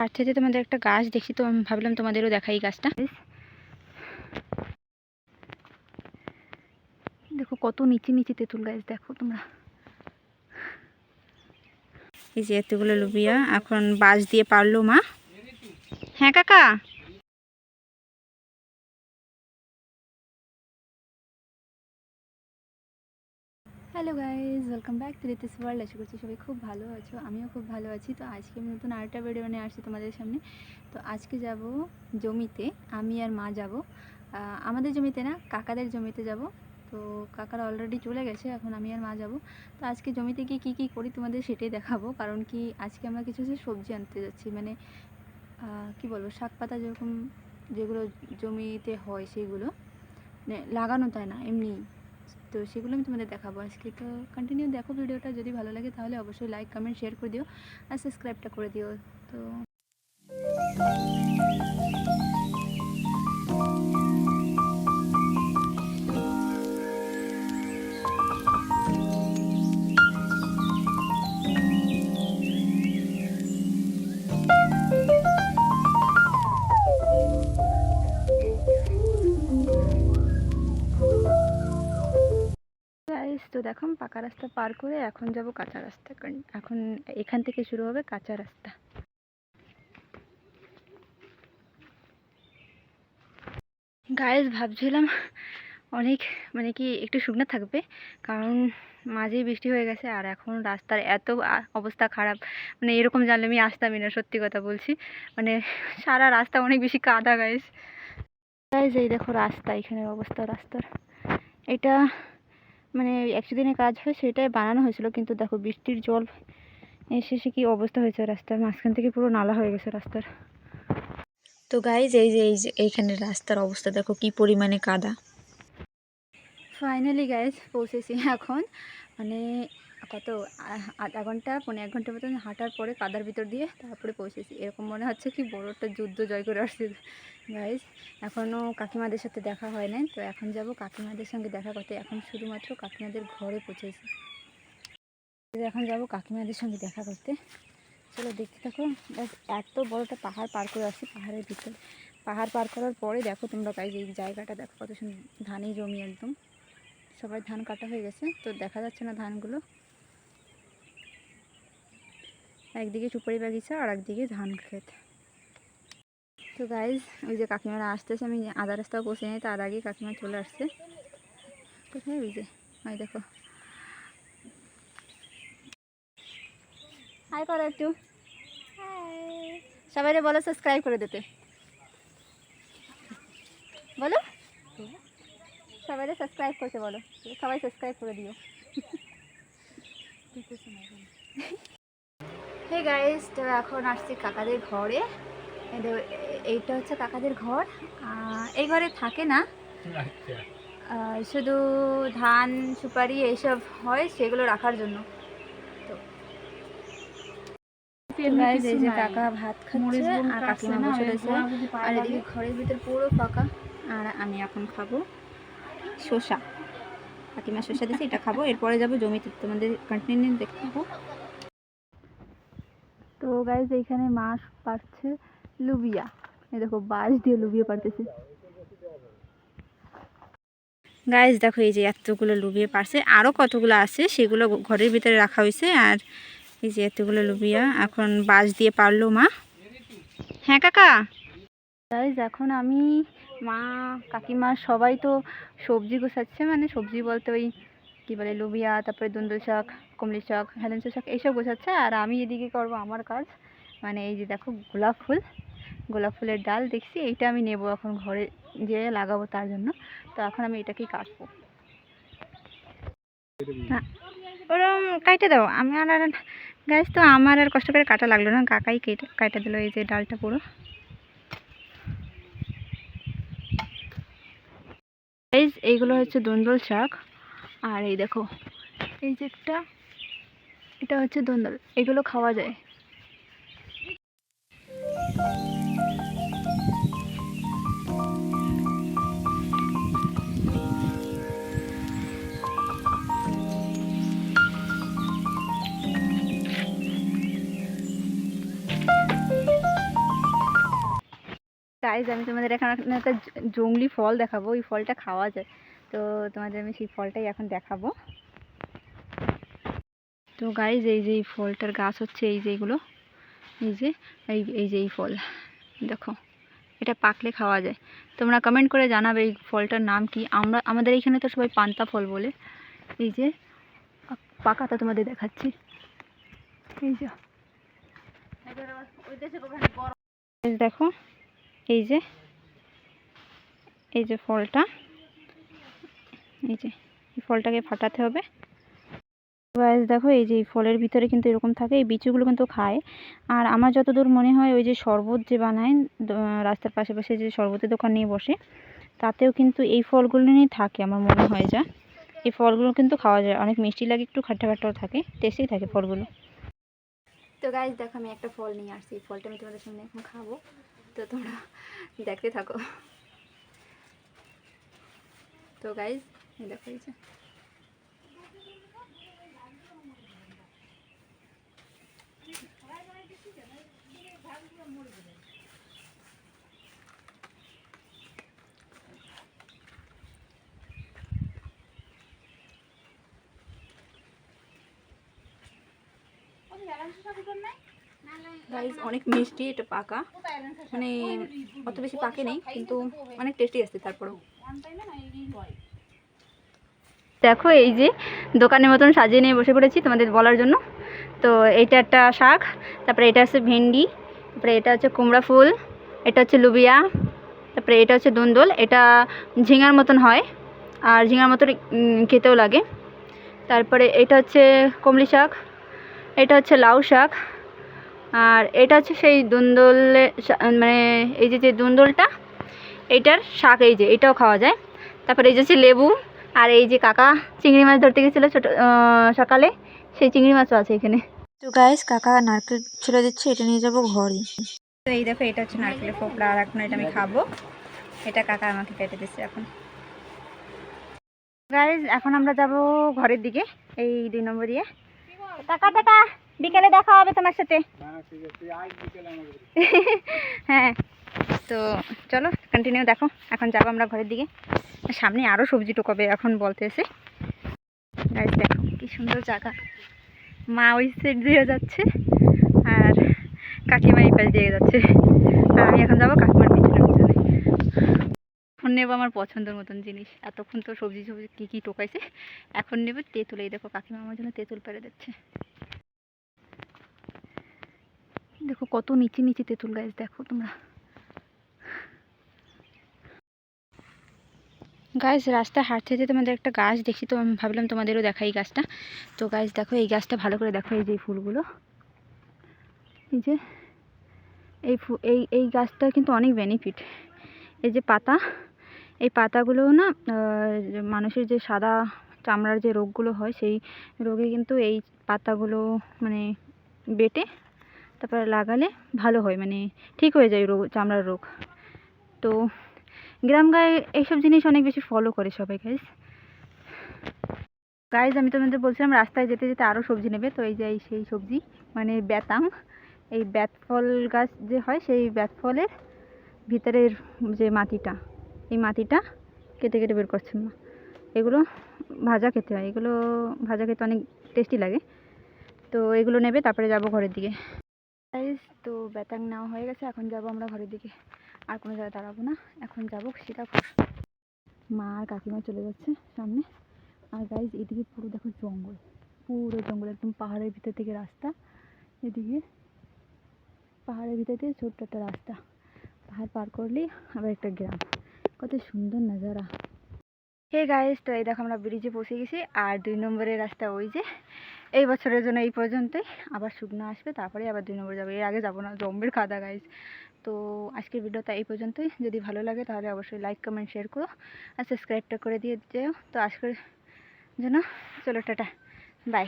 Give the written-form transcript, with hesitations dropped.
আর থেকে তোমাদের একটা গাছ দেখি, তো আমি ভাবলাম তোমাদেরও দেখাই এই গাছটা। দেখো কত নিচে নিচে তেঁতুল গাছ, দেখো তোমরা। এই যে এতগুলো লুবিয়া এখন বাঁশ দিয়ে পারলো মা। হ্যাঁ কাকা। Hello guys, welcome back to Ritis world. আশা করছি সবাই খুব ভালো আছো, আমিও খুব ভালো আছি। তো আজকে আমি নতুন আরেকটা ভিডিও নিয়ে আসছি তোমাদের সামনে। তো আজকে যাব জমিতে, আমি আর মা যাব। আমাদের জমিতে না, কাকাদের জমিতে যাব। তো কাকারা অলরেডি চলে গেছে, এখন আমি আর মা যাব। তো আজকে জমিতে গিয়ে কী কী করি তোমাদের সেটাই দেখাবো। কারণ কি, আজকে আমরা কিছু সবজি আনতে যাচ্ছি, মানে কি বলবো, শাক পাতা যেরকম যেগুলো জমিতে হয় সেগুলো, মানে লাগানো তাই না, এমনি। তো সেগুলো আমি তোমাদের দেখাবো আজকে। তো কন্টিনিউ দেখো ভিডিওটা, যদি ভালো লাগে তাহলে অবশ্যই লাইক কমেন্ট শেয়ার করে দিও আর সাবস্ক্রাইবটা করে দিও। তো তো দেখো পাকা রাস্তা পার করে এখন যাব কাঁচা রাস্তা, কারণ এখন এখান থেকে শুরু হবে কাঁচা রাস্তা। গাইস ভাবছিলাম অনেক, মানে কি একটু শুকনো থাকবে, কারণ মাঝেই বৃষ্টি হয়ে গেছে আর এখন রাস্তার এত অবস্থা খারাপ, মানে এরকম জানলে আমি আসতামই না, সত্যি কথা বলছি। মানে সারা রাস্তা অনেক বেশি কাদা গাইস। গাইস এই দেখো রাস্তা, এখানের অবস্থা রাস্তার, এটা মানে 100 দিনের কাজ হয় সেটাই বানানো হয়েছিল, কিন্তু দেখো বৃষ্টির জল এসে কি অবস্থা হয়েছে রাস্তার মাঝখান থেকে, পুরো নালা হয়ে গেছে রাস্তার। তো গাইজ এই যে এইখানে রাস্তার অবস্থা দেখো কি পরিমাণে কাদা। ফাইনালি গাইজ পৌঁছেছি এখন, মানে কত আধা ঘন্টা 1.5 ঘন্টার মতন হাঁটার পরে কাদার ভিতর দিয়ে তারপরে পৌঁছেছি। এরকম মনে হচ্ছে কি বড় একটা যুদ্ধ জয় করে আসছি গাইজ। এখনও কাকিমাদের সাথে দেখা হয় নাই, তো এখন যাব কাকিমাদের সঙ্গে দেখা করতে। এখন শুধুমাত্র কাকিমাদের ঘরে পৌঁছেছি, এখন যাব কাকিমাদের সঙ্গে দেখা করতে। চলো দেখতে থাকো। এত বড় একটা পাহাড় পার করে আসছি, পাহাড়ের ভিতরে। পাহাড় পার করার পরে দেখো তোমরা গাইজ এই জায়গাটা দেখো কত সুন্দর, ধানই জমি একদম। সবাই ধান কাটা হয়ে গেছে, তো দেখা যাচ্ছে না ধানগুলো। একদিকে সুপারি বাগিচা আর একদিকে ধান ক্ষেত। তো গাইজ ওই যে কাকিমারা আসতেছে, আমি আধা রাস্তাও পৌঁছে নিই, তার আগে কাকিমা চলে আসছে। কোথায় ওই যে, ওই দেখো। হাই করো একটু, সবাই বলো সাবস্ক্রাইব করে দিতে, বলো সবাই সাবস্ক্রাইব করতে বলো, সবাই সাবস্ক্রাইব করে দিও। হে গাইস, তো এখন আসছি কাকাদের ঘরে। এইটা হচ্ছে কাকাদের ঘর। এই ঘরে থাকে না, শুধু ধান সুপারি এইসব হয়, সেগুলো রাখার জন্য। তো গাইস এই যে কাকা ভাত খাচ্ছে আর কাকিমা বসে রয়েছে, আর এদিকে ঘরের ভিতর পুরো ফাঁকা। আর আমি এখন খাবো শসা, কাকিমা শসা দিয়েছে, এটা খাবো, এরপরে যাবো জমিতে, তোমাদের কন্টিনিউ দেখতে থাকবো। তো গাইজ এইখানে মাছ পাচ্ছে লুবিয়া, এই দেখো বাঁশ দিয়ে লুবিয়া পারতেছে। গাইজ দেখো এই যে এতগুলো লুবিয়া পারছে, আরও কতগুলো আছে সেগুলো ঘরের ভিতরে রাখা হয়েছে। আর এই যে এতগুলো লুবিয়া এখন বাঁশ দিয়ে পারলো মা। হ্যাঁ কাকা। গাইজ এখন আমি, মা, কাকিমা সবাই তো সবজি গোছাচ্ছে, মানে সবজি বলতে ওই কী বলে লুবিয়া, তারপরে দুন্দুল শাক, কুমড়ি শাক, হেলেঞ্চা শাক এইসব গোছাচ্ছে। আর আমি এদিকে করব আমার কাজ, মানে এই যে দেখো গোলাপ ফুল, গোলাপ ফুলের ডাল দেখছি, এইটা আমি নেব এখন ঘরে যেয়ে লাগাবো তার জন্য। তো এখন আমি এটাকেই কাটবো। হ্যাঁ ওরম কাইটে দাও, আমি আর গাছ তো আমার আর কষ্ট করে কাটা লাগলো না, কাকাই কেটে কাটা দিল এই যে ডালটা পুরো। এইগুলো হচ্ছে দুন্দুল শাক, আর এই দেখো এই যে একটা, এটা হচ্ছে দুন্দুল, এগুলো খাওয়া যায়। গাইজ আমি তোমাদের এখন একটা জংলি ফল দেখাবো, ওই ফলটা খাওয়া যায়। তো তোমাদের আমি সেই ফলটাই এখন দেখাবো। তো গাইজ এই যে এই ফলটার গাছ হচ্ছে এই যে এগুলো, এই যে এই ফল দেখো, এটা পাকলে খাওয়া যায়। তোমরা কমেন্ট করে জানাবে এই ফলটার নাম কি। আমাদের এইখানে তো সবাই পান্তা ফল বলে। এই যে পাকাটা তোমাদের দেখাচ্ছি, এই যে দেখো, এই যে ফলটা, এই ফলটাকে ফাটাতে হবে। গাইস দেখো, এই যে এই ফলের ভিতরে কিন্তু এরকম থাকে, এই বিচিগুলো কিন্তু খায়। আর আমার যতদূর মনে হয় ওই যে শরবত যে বানায় রাস্তার পাশে যে শরবতের দোকান নিয়ে বসে, তাতেও কিন্তু এই ফলগুলো নিয়ে থাকে আমার মনে হয়। যা এই ফলগুলো কিন্তু খাওয়া যায়, অনেক মিষ্টি লাগে, একটু খাট্টা খাট্টাও থাকে, টেস্টি থাকে ফলগুলো। তো গাইস দেখো, আমি একটা ফল নিয়ে আসছি, এই ফলটা আমি তোমাদের সামনে এখন খাবো, তো তোমরা দেখতে থাকো। তো গাইস দেখো, এই যে গাইস অনেক মিষ্টি, এটা পাকা, মানে অত বেশি পাকে নেই, কিন্তু অনেক টেস্টি আছে। তারপরেও দেখো, এই যে দোকানের মতন সাজিয়ে নিয়ে বসে পড়েছি তোমাদের বলার জন্য। তো এইটা একটা শাক, তারপরে এটা হচ্ছে ভেন্ডি, তারপরে এটা হচ্ছে কুমড়া ফুল, এটা হচ্ছে লুবিয়া, তারপরে এটা হচ্ছে দুন্দল, এটা ঝিঙার মতন হয় আর ঝিঙার মতন খেতেও লাগে। তারপরে এটা হচ্ছে কমলি শাক, এটা হচ্ছে লাউ শাক, আর এটা হচ্ছে সেই দুন্দলে, মানে এই যে দুন্দলটা, এইটার শাক, এই যে এটাও খাওয়া যায়। তারপরে এই যে হচ্ছে লেবু, আর এই যে কাকা চিংড়ি মাছ ধরতে গেছিলো ছোটো সকালে, সেই চিংড়ি মাছও আছে এখানে। তো গাইস কাকা নারকেল ছেড়ে দিচ্ছে, এটা নিয়ে যাবো ঘরে। তো এই দেখো, এটা হচ্ছে নারকেলের ফোকলা, আর এখন এটা আমি খাবো। এটা কাকা আমাকে কেটে দিচ্ছে এখন। গাইস এখন আমরা যাব ঘরের দিকে, এই 2 নম্বর দিয়ে। কাকা টাকা, বিকেলে দেখা হবে তোমার সাথে। হ্যাঁ, তো চলো কন্টিনিউ দেখো। এখন যাবো আমরা ঘরের দিকে, সামনে আরও সবজি টোকাবে এখন বলতেছে। গাইস দেখো কি সুন্দর জায়গা, মা ওই সাইড দিয়ে যাচ্ছে আর কাকিমা এই পাশ দিয়ে যাচ্ছে, আর আমি এখন যাবো কাকিমার পিছনে। এখন নেবো আমার পছন্দের মতন জিনিস, এতক্ষণ তো সবজি কী টোকাইছে, এখন নেবো তেঁতুল। এই দেখো কাকিমা আমার জন্য তেঁতুল পেড়ে দিচ্ছে। দেখো কত নিচে নিচে তেঁতুল গাছ, দেখো তোমরা। গাছ রাস্তা হাঁটতে যেতে তোমাদের একটা গাছ দেখি, তো আমি ভাবলাম তোমাদেরও দেখা এই গাছটা। তো গাছ দেখো, এই গাছটা ভালো করে দেখো, এই যে ফুলগুলো, এই যে এই গাছটা কিন্তু অনেক বেনিফিট। এই যে পাতা, এই পাতাগুলো না মানুষের যে সাদা চামড়ার যে রোগগুলো হয়, সেই রোগে কিন্তু এই পাতাগুলো মানে বেটে তারপরে লাগালে ভালো হয়, মানে ঠিক হয়ে যায় চামড়ার রোগ। তো গ্রাম গায়ে এইসব জিনিস অনেক বেশি ফলো করে সবাই। গাইজ আমি তোমাদের বলছিলাম রাস্তায় যেতে যেতে আরও সবজি নেবে, তো এই যে সেই সবজি মানে বেতাম, এই বেতফল গাছ যে হয়, সেই বেতফলের ভিতরের যে মাটিটা, এই মাটিটা কেটে কেটে বের করছেন না। এগুলো ভাজা খেতে হয়, এগুলো ভাজা খেতে অনেক টেস্টি লাগে। তো এগুলো নেবে, তারপরে যাব ঘরের দিকে। গাইজ তো বেতাং নেওয়া হয়ে গেছে, এখন যাব আমরা ঘরের দিকে। আর কোনো জায়গায় দাঁড়াবো না, এখন যাব সীতাপুর। মা আর কাকিমা চলে যাচ্ছে সামনে। আর গাইজ এদিকে পুরো দেখো জঙ্গল, পুরো জঙ্গল, একদম পাহাড়ের ভিতর থেকে রাস্তা, এদিকে পাহাড়ের ভিতর থেকে ছোট্ট একটা রাস্তা, পাহাড় পার করলেই আবার একটা গ্রাম, কত সুন্দর নাজারা। হে গাইজ, তো এই দেখো আমরা ব্রিজে পৌঁছে গেছি, আর 2 নম্বরের রাস্তা ওই যে। এই বছরের জন্য এই পর্যন্তই, আবার শুকনো আসবে, তারপরে আবার 2 নম্বর যাবো, এর আগে যাবো না, জম্বের খাদা গাইজ। তো আজকের ভিডিওটা এই পর্যন্তই, যদি ভালো লাগে তাহলে অবশ্যই লাইক কমেন্ট শেয়ার করো, আর সাবস্ক্রাইবটা করে দিয়ে যেও। তো আজকের জন্য চলো টাটা, বাই।